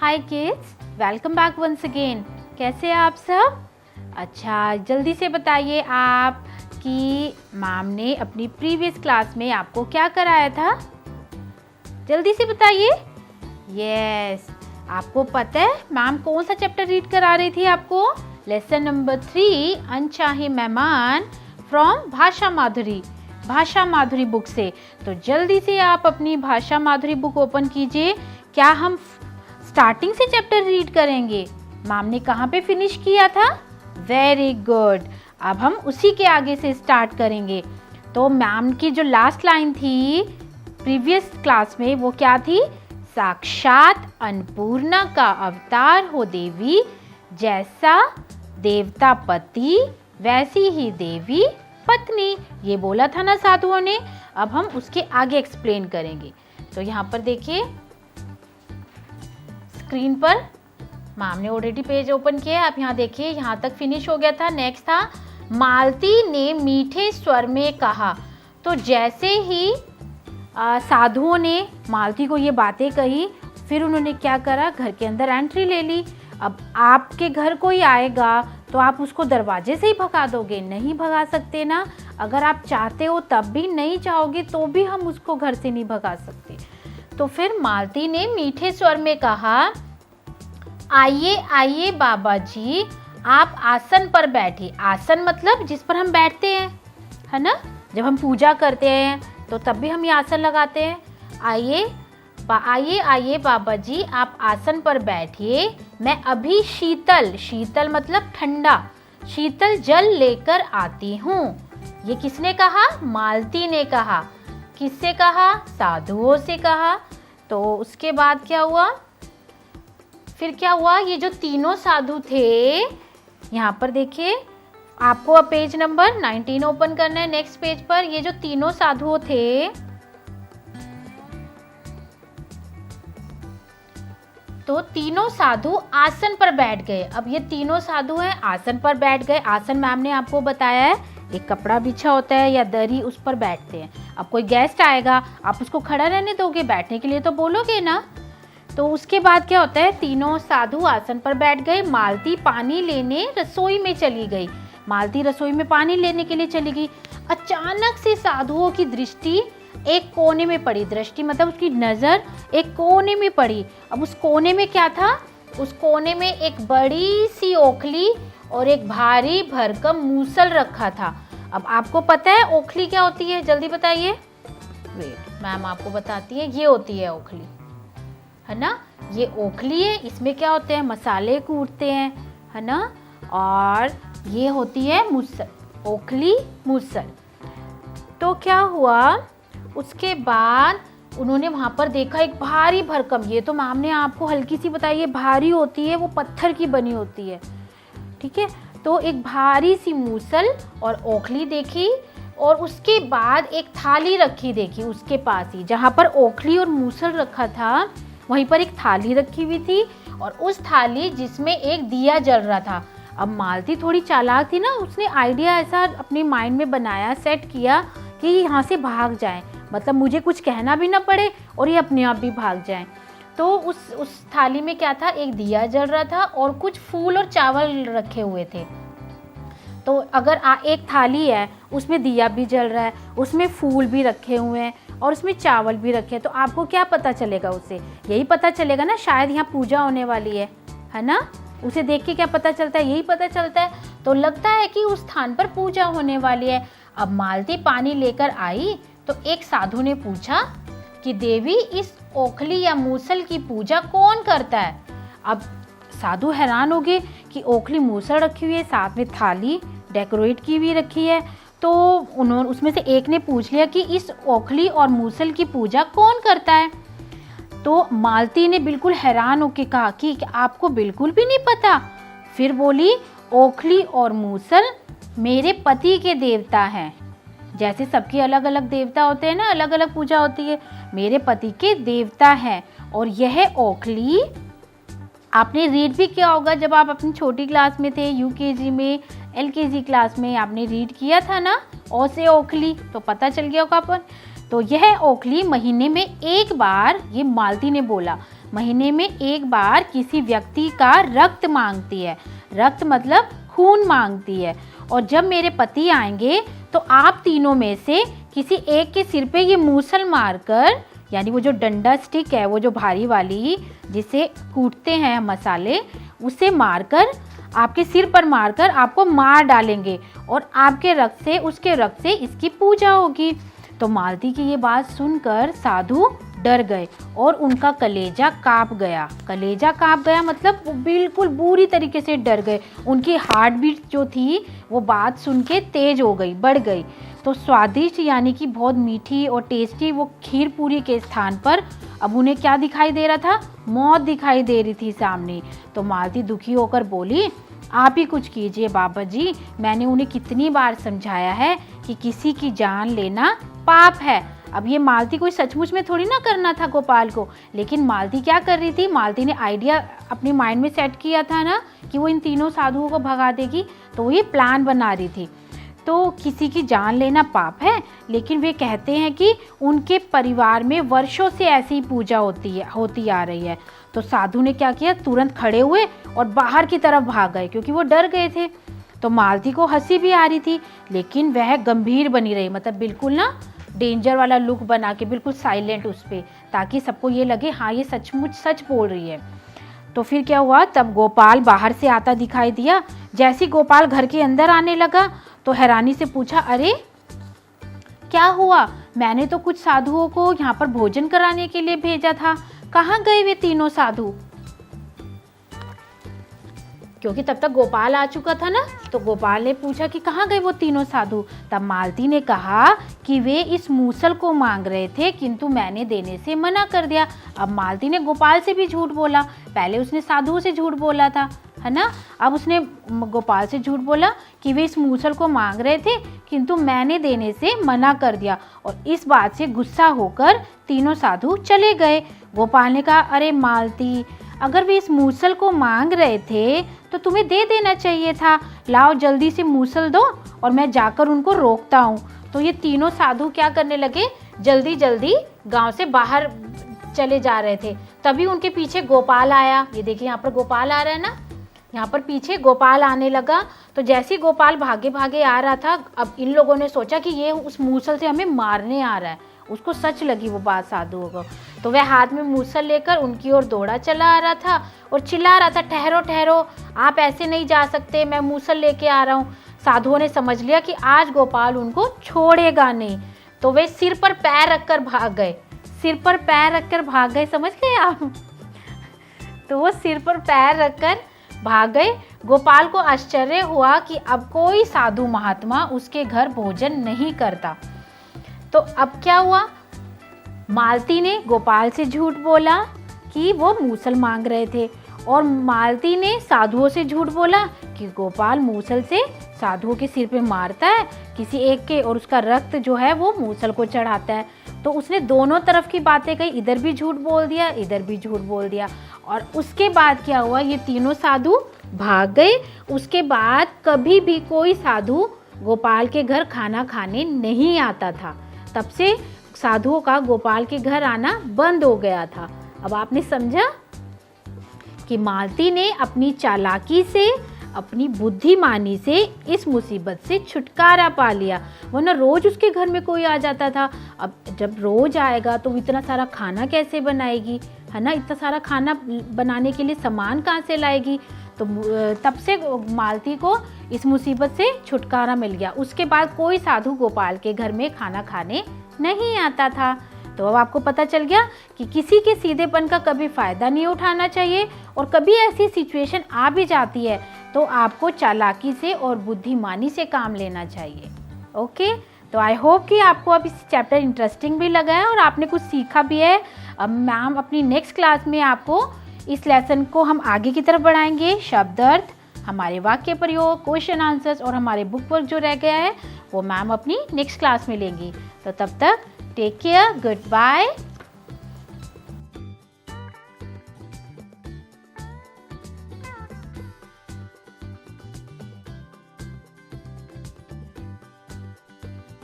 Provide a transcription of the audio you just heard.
हाय kids, welcome back once again. कैसे हैं आप सब? अच्छा, जल्दी से बताइए आप कि मैम ने अपनी प्रीवियस क्लास में आपको क्या कराया था? जल्दी से बताइए। यस, आपको पता है मैम कौन सा चैप्टर रीड करा रही थी आपको? लेसन नंबर 3, अनचाहे मेहमान फ्रॉम भाषा माधुरी बुक से। तो जल्दी से आप अपनी भाषा माधुरी बुक ओपन कीजिए। क्या हम स्टार्टिंग से चैप्टर रीड करेंगे? मैम ने कहाँ पे फिनिश किया था? Very good. अब हम उसी के आगे से स्टार्ट करेंगे। तो मैम की जो लास्ट लाइन थी प्रीवियस क्लास में वो क्या थी? साक्षात अन्नपूर्णा का अवतार हो देवी, जैसा देवता पति वैसी ही देवी पत्नी। ये बोला था ना साधुओं ने। अब हम उसके आगे एक्सप्लेन करेंगे। तो यहाँ पर देखिए स्क्रीन पर मैम ने ऑलरेडी पेज ओपन किया है। आप यहाँ देखिए, यहाँ तक फिनिश हो गया था। नेक्स्ट था मालती ने मीठे स्वर में कहा। तो जैसे ही साधुओं ने मालती को ये बातें कही, फिर उन्होंने क्या करा? घर के अंदर एंट्री ले ली। अब आपके घर कोई आएगा तो आप उसको दरवाजे से ही भगा दोगे? नहीं भगा सकते ना। अगर आप चाहते हो तब भी, नहीं चाहोगे तो भी हम उसको घर से नहीं भगा सकते। तो फिर मालती ने मीठे स्वर में कहा, आइए आइए बाबा जी, आप आसन पर बैठिए। आसन मतलब जिस पर हम बैठते हैं, है ना? जब हम पूजा करते हैं तो तब भी हम ये आसन लगाते हैं। आइए आइए बाबा जी, आप आसन पर बैठिए। मैं अभी शीतल मतलब ठंडा, शीतल जल लेकर आती हूँ। ये किसने कहा? मालती ने कहा। किससे कहा? साधुओं से कहा। तो उसके बाद क्या हुआ? फिर क्या हुआ? ये जो तीनों साधु थे, यहाँ पर देखिए, आपको पेज नंबर 19 ओपन करना है। नेक्स्ट पेज पर ये जो तीनों साधुओं थे, तो तीनों साधु आसन पर बैठ गए। अब ये तीनों साधु हैं, आसन पर बैठ गए। आसन मैम ने आपको बताया है, एक कपड़ा बिछा होता है या दरी, उस पर बैठते हैं। अब कोई गेस्ट आएगा, आप उसको खड़ा रहने दोगे? बैठने के लिए तो बोलोगे ना। तो उसके बाद क्या होता है? तीनों साधु आसन पर बैठ गए। मालती पानी लेने रसोई में चली गई। मालती रसोई में पानी लेने के लिए चली गई। अचानक से साधुओं की दृष्टि एक कोने में पड़ी। दृष्टि मतलब उसकी नज़र एक कोने में पड़ी। अब उस कोने में क्या था? उस कोने में एक बड़ी सी ओखली और एक भारी भरकम मूसल रखा था। अब आपको पता है ओखली क्या होती है? जल्दी बताइए। वेट, मैम आपको बताती है। ये होती है ओखली, है ना? ये ओखली है। इसमें क्या होते हैं? मसाले कूटते हैं, है ना? और ये होती है मूसल, ओखली मूसल। तो क्या हुआ? उसके बाद उन्होंने वहाँ पर देखा एक भारी भरकम, ये तो मैम ने आपको हल्की सी बताई है, भारी होती है, वो पत्थर की बनी होती है, ठीक है? तो एक भारी सी मूसल और ओखली देखी, और उसके बाद एक थाली रखी देखी उसके पास ही, जहाँ पर ओखली और मूसल रखा था वहीं पर एक थाली रखी हुई थी, और उस थाली जिसमें एक दिया जल रहा था। अब मालती थोड़ी चालाक थी ना, उसने आइडिया ऐसा अपने माइंड में बनाया, सेट किया कि यहाँ से भाग जाए, मतलब मुझे कुछ कहना भी ना पड़े और ये अपने आप भी भाग जाएं। तो उस थाली में क्या था? एक दिया जल रहा था और कुछ फूल और चावल रखे हुए थे। तो अगर एक थाली है, उसमें दिया भी जल रहा है, उसमें फूल भी रखे हुए हैं और उसमें चावल भी रखे हैं, तो आपको क्या पता चलेगा? उससे यही पता चलेगा ना, शायद यहाँ पूजा होने वाली है ना? उसे देख के क्या पता चलता है? यही पता चलता है। तो लगता है कि उस स्थान पर पूजा होने वाली है। अब मालती पानी लेकर आई तो एक साधु ने पूछा कि देवी, इस ओखली या मूसल की पूजा कौन करता है? अब साधु हैरान हो गए कि ओखली मूसल रखी हुई है, साथ में थाली डेकोरेट की हुई रखी है। तो उन्होंने उसमें से एक ने पूछ लिया कि इस ओखली और मूसल की पूजा कौन करता है? तो मालती ने बिल्कुल हैरान होकर कहा कि आपको बिल्कुल भी नहीं पता? फिर बोली, ओखली और मूसल मेरे पति के देवता हैं। जैसे सबके अलग अलग देवता होते हैं ना, अलग अलग पूजा होती है, मेरे पति के देवता हैं। और यह ओखली आपने रीड भी किया होगा जब आप अपनी छोटी क्लास में थे, यूकेजी में, एलकेजी क्लास में आपने रीड किया था ना, ओ से ओखली, तो पता चल गया होगा अपन। तो यह ओखली महीने में एक बार, ये मालती ने बोला, महीने में एक बार किसी व्यक्ति का रक्त मांगती है। रक्त मतलब खून मांगती है। और जब मेरे पति आएंगे तो आप तीनों में से किसी एक के सिर पे ये मूसल मारकर, यानी वो जो डंडा स्टिक है, वो जो भारी वाली जिसे कूटते हैं मसाले, उसे मारकर, आपके सिर पर मारकर आपको मार डालेंगे और आपके रक्त से, उसके रक्त से इसकी पूजा होगी। तो मालती की ये बात सुनकर साधु डर गए और उनका कलेजा कांप गया। कलेजा कांप गया मतलब वो बिल्कुल बुरी तरीके से डर गए। उनकी हार्ट बीट जो थी वो बात सुन के तेज हो गई, बढ़ गई। तो स्वादिष्ट यानी कि बहुत मीठी और टेस्टी वो खीर पूरी के स्थान पर अब उन्हें क्या दिखाई दे रहा था? मौत दिखाई दे रही थी सामने। तो मालती दुखी होकर बोली, आप ही कुछ कीजिए बाबा जी, मैंने उन्हें कितनी बार समझाया है कि किसी की जान लेना पाप है। अब ये मालती कोई सचमुच में थोड़ी ना करना था गोपाल को, लेकिन मालती क्या कर रही थी? मालती ने आइडिया अपने माइंड में सेट किया था ना कि वो इन तीनों साधुओं को भगा देगी, तो वो ये प्लान बना रही थी। तो किसी की जान लेना पाप है, लेकिन वे कहते हैं कि उनके परिवार में वर्षों से ऐसी ही पूजा होती आ रही है। तो साधु ने क्या किया? तुरंत खड़े हुए और बाहर की तरफ भाग गए, क्योंकि वो डर गए थे। तो मालती को हंसी भी आ रही थी, लेकिन वह गंभीर बनी रही, मतलब बिल्कुल ना डेंजर वाला लुक बना के, बिल्कुल साइलेंट उस पर, ताकि सबको ये लगे हाँ ये सचमुच सच बोल रही है। तो फिर क्या हुआ? तब गोपाल बाहर से आता दिखाई दिया। जैसे गोपाल घर के अंदर आने लगा तो हैरानी से पूछा, अरे क्या हुआ? मैंने तो कुछ साधुओं को यहाँ पर भोजन कराने के लिए भेजा था, कहाँ गए वे तीनों साधु? क्योंकि तब तक गोपाल आ चुका था ना, तो गोपाल ने पूछा कि कहाँ गए वो तीनों साधु? तब मालती ने कहा कि वे इस मूसल को मांग रहे थे, किंतु मैंने देने से मना कर दिया। अब मालती ने गोपाल से भी झूठ बोला, पहले उसने साधुओं से झूठ बोला था, है ना, अब उसने गोपाल से झूठ बोला कि वे इस मूसल को मांग रहे थे, किंतु मैंने देने से मना कर दिया। और इस बात से गुस्सा होकर तीनों साधु चले गए। गोपाल ने कहा, अरे मालती, अगर वे इस मूसल को मांग रहे थे तो तुम्हें दे देना चाहिए था। लाओ जल्दी से मूसल दो और मैं जाकर उनको रोकता हूँ। तो ये तीनों साधु क्या करने लगे? जल्दी जल्दी गांव से बाहर चले जा रहे थे। तभी उनके पीछे गोपाल आया। ये देखिए यहाँ पर गोपाल आ रहा है ना, यहाँ पर पीछे गोपाल आने लगा। तो जैसे ही गोपाल भागे भागे आ रहा था, अब इन लोगों ने सोचा कि ये उस मूसल से हमें मारने आ रहा है। उसको सच लगी वो बात साधुओं को, तो वह हाथ में मूसल लेकर उनकी ओर दौड़ा चला आ रहा था और चिल्ला रहा था, ठहरो ठहरो, आप ऐसे नहीं जा सकते, मैं मूसल लेके आ रहा हूँ। साधुओं ने समझ लिया कि आज गोपाल उनको छोड़ेगा नहीं, तो वे सिर पर पैर रखकर भाग गए। सिर पर पैर रखकर भाग गए, समझ गए आप? तो वो सिर पर पैर रखकर भाग गए। गोपाल को आश्चर्य हुआ कि अब कोई साधु महात्मा उसके घर भोजन नहीं करता। तो अब क्या हुआ? मालती ने गोपाल से झूठ बोला कि वो मूसल मांग रहे थे, और मालती ने साधुओं से झूठ बोला कि गोपाल मूसल से साधुओं के सिर पे मारता है किसी एक के, और उसका रक्त जो है वो मूसल को चढ़ाता है। तो उसने दोनों तरफ की बातें कही, इधर भी झूठ बोल दिया, इधर भी झूठ बोल दिया। और उसके बाद क्या हुआ? ये तीनों साधु भाग गए। उसके बाद कभी भी कोई साधु गोपाल के घर खाना खाने नहीं आता था। तब से साधुओं का गोपाल के घर आना बंद हो गया था। अब आपने समझा कि मालती ने अपनी चालाकी से, अपनी बुद्धिमानी से इस मुसीबत से छुटकारा पा लिया, वरना रोज उसके घर में कोई आ जाता था। अब जब रोज आएगा तो इतना सारा खाना कैसे बनाएगी, है ना, इतना सारा खाना बनाने के लिए सामान कहाँ से लाएगी? तो तब से मालती को इस मुसीबत से छुटकारा मिल गया। उसके बाद कोई साधु गोपाल के घर में खाना खाने नहीं आता था। तो अब आपको पता चल गया कि किसी के सीधेपन का कभी फ़ायदा नहीं उठाना चाहिए, और कभी ऐसी सिचुएशन आ भी जाती है तो आपको चालाकी से और बुद्धिमानी से काम लेना चाहिए। ओके, तो आई होप कि आपको अब इस चैप्टर इंटरेस्टिंग भी लगा है और आपने कुछ सीखा भी है। अब मैम अपनी नेक्स्ट क्लास में आपको इस लेसन को हम आगे की तरफ बढ़ाएंगे। शब्द अर्थ, हमारे वाक्य प्रयोग, क्वेश्चन आंसर्स और हमारे बुक वर्क जो रह गया है वो मैम अपनी नेक्स्ट क्लास में लेंगी। तो तब तक टेक केयर, गुड बाय।